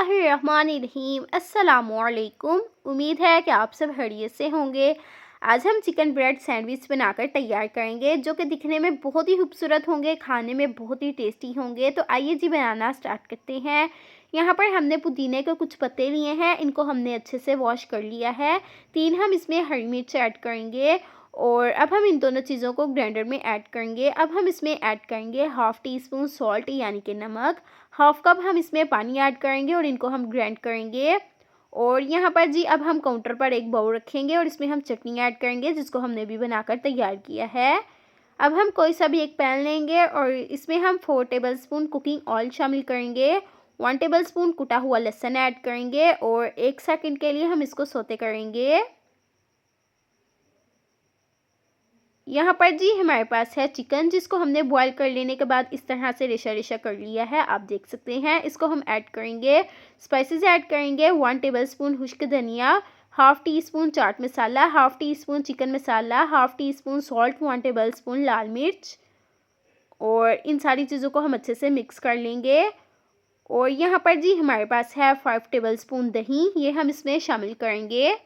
बिस्मिल्लाहिर्रहमानिर्रहीम। अस्सलामुअलैकुम। उम्मीद है कि आप सब खैरियत से होंगे। आज हम चिकन ब्रेड सैंडविच बनाकर तैयार करेंगे जो कि दिखने में बहुत ही खूबसूरत होंगे, खाने में बहुत ही टेस्टी होंगे। तो आइए जी बनाना स्टार्ट करते हैं। यहाँ पर हमने पुदीने के कुछ पत्ते लिए हैं, इनको हमने अच्छे से वॉश कर लिया है। 3 हम इसमें हरी मिर्च ऐड करेंगे और अब हम इन दोनों चीज़ों को ग्राइंडर में ऐड करेंगे। अब हम इसमें ऐड करेंगे हाफ़ टी स्पून सॉल्ट यानी कि नमक, हाफ़ कप हम इसमें पानी ऐड करेंगे और इनको हम ग्राइंड करेंगे। और यहाँ पर जी अब हम काउंटर पर एक बाउल रखेंगे और इसमें हम चटनी ऐड करेंगे जिसको हमने भी बनाकर तैयार किया है। अब हम कोई सा भी एक पैन लेंगे और इसमें हम 4 टेबलस्पून कुकिंग ऑयल शामिल करेंगे, 1 टेबलस्पून कुटा हुआ लहसुन ऐड करेंगे और 1 सेकंड के लिए हम इसको सौते करेंगे। यहाँ पर जी हमारे पास है चिकन जिसको हमने बॉईल कर लेने के बाद इस तरह से रेशा रेशा कर लिया है, आप देख सकते हैं। इसको हम ऐड करेंगे, स्पाइसेस ऐड करेंगे 1 टेबलस्पून खुश्क धनिया, half teaspoon chaat masala, half teaspoon chicken masala, half teaspoon salt, 1 tablespoon लाल मिर्च और इन सारी चीज़ों को हम अच्छे से मिक्स कर लेंगे। और यहाँ पर जी हमारे पास है 5 टेबलस्पून दही, ये हम इसमें शामिल करेंगे।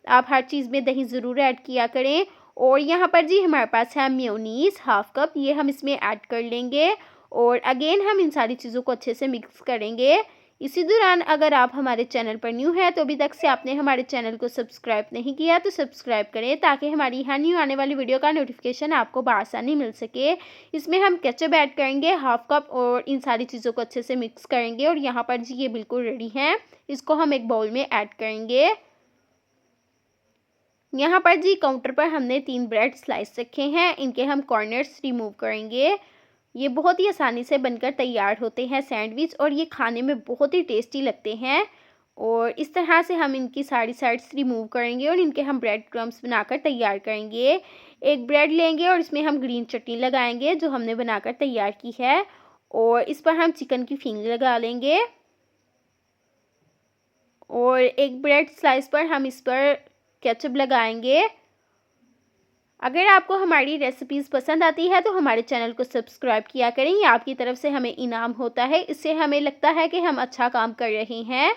आप हर चीज़ में दही ज़रूर ऐड किया करें। और यहाँ पर जी हमारे पास है मेयोनीज़ हाफ़ कप, ये हम इसमें ऐड कर लेंगे और अगेन हम इन सारी चीज़ों को अच्छे से मिक्स करेंगे। इसी दौरान अगर आप हमारे चैनल पर न्यू हैं तो अभी तक से आपने हमारे चैनल को सब्सक्राइब नहीं किया तो सब्सक्राइब करें ताकि हमारी हर न्यू आने वाली वीडियो का नोटिफिकेशन आपको बआसानी मिल सके। इसमें हम केचप ऐड करेंगे हाफ़ कप और इन सारी चीज़ों को अच्छे से मिक्स करेंगे। और यहाँ पर जी ये बिल्कुल रेडी हैं, इसको हम एक बाउल में ऐड करेंगे। यहाँ पर जी काउंटर पर हमने 3 ब्रेड स्लाइस रखे हैं, इनके हम कॉर्नर्स रिमूव करेंगे। ये बहुत ही आसानी से बनकर तैयार होते हैं सैंडविच और ये खाने में बहुत ही टेस्टी लगते हैं। और इस तरह से हम इनकी सारी साइड्स रिमूव करेंगे और इनके हम ब्रेड क्रम्स बनाकर तैयार करेंगे। एक ब्रेड लेंगे और इसमें हम ग्रीन चटनी लगाएंगे जो हमने बनाकर तैयार की है और इस पर हम चिकन की फिंग लगा लेंगे। और एक ब्रेड स्लाइस पर हम इस पर केचप लगाएंगे। अगर आपको हमारी रेसिपीज़ पसंद आती है तो हमारे चैनल को सब्सक्राइब किया करें, ये आपकी तरफ से हमें इनाम होता है, इससे हमें लगता है कि हम अच्छा काम कर रहे हैं।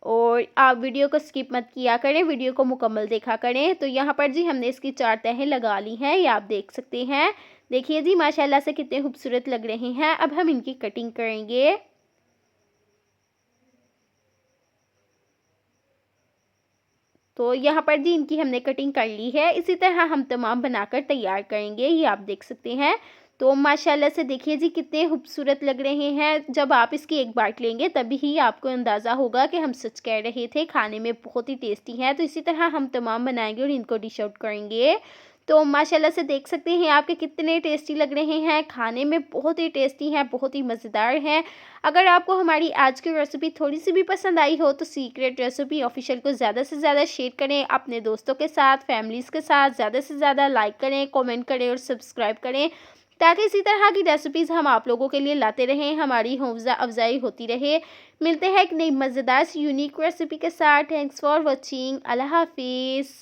और आप वीडियो को स्किप मत किया करें, वीडियो को मुकम्मल देखा करें। तो यहाँ पर जी हमने इसकी 4 तहें लगा ली हैं, ये आप देख सकते हैं। देखिए जी माशाल्लाह से कितने खूबसूरत लग रहे हैं। अब हम इनकी कटिंग करेंगे। तो यहाँ पर जी इनकी हमने कटिंग कर ली है, इसी तरह हम तमाम बनाकर तैयार करेंगे, ये आप देख सकते हैं। तो माशाल्लाह से देखिए जी कितने खूबसूरत लग रहे हैं। जब आप इसकी एक बाइट लेंगे तभी ही आपको अंदाज़ा होगा कि हम सच कह रहे थे, खाने में बहुत ही टेस्टी है। तो इसी तरह हम तमाम बनाएंगे और इनको डिश आउट करेंगे। तो माशाल्लाह से देख सकते हैं आपके कितने टेस्टी लग रहे हैं, खाने में बहुत ही टेस्टी हैं, बहुत ही मज़ेदार हैं। अगर आपको हमारी आज की रेसिपी थोड़ी सी भी पसंद आई हो तो सीक्रेट रेसिपी ऑफिशियल को ज़्यादा से ज़्यादा शेयर करें अपने दोस्तों के साथ, फैमिलीज़ के साथ। ज़्यादा से ज़्यादा लाइक करें, कमेंट करें और सब्सक्राइब करें ताकि इसी तरह की रेसिपीज़ हम आप लोगों के लिए लाते रहें, हमारी हौसला अफजाई होती रहे। मिलते हैं एक नई मज़ेदार सी यूनिक रेसिपी के साथ। Thanks for watching. अल्लाह हाफिज़।